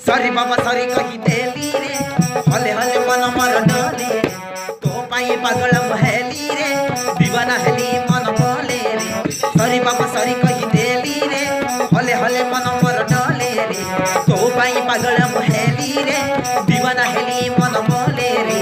सरी बाबा सरी कही देली रे हले हले मन मर डोले तो पाई पागल हेली रे दीवाना हेली मन बोले रे सरी बाबा सरी कही देली रे हले हले मन मर डोले रे तो पाई पागल हेली रे दीवाना हेली मन बोले रे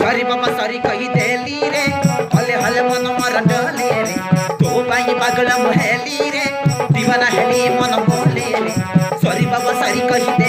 सरी बाबा सरी कही देली रे हले हले मन मर डोले रे तो पाई पागल हेली रे दीवाना हेली मन बोले रे सरी बाबा सरी कही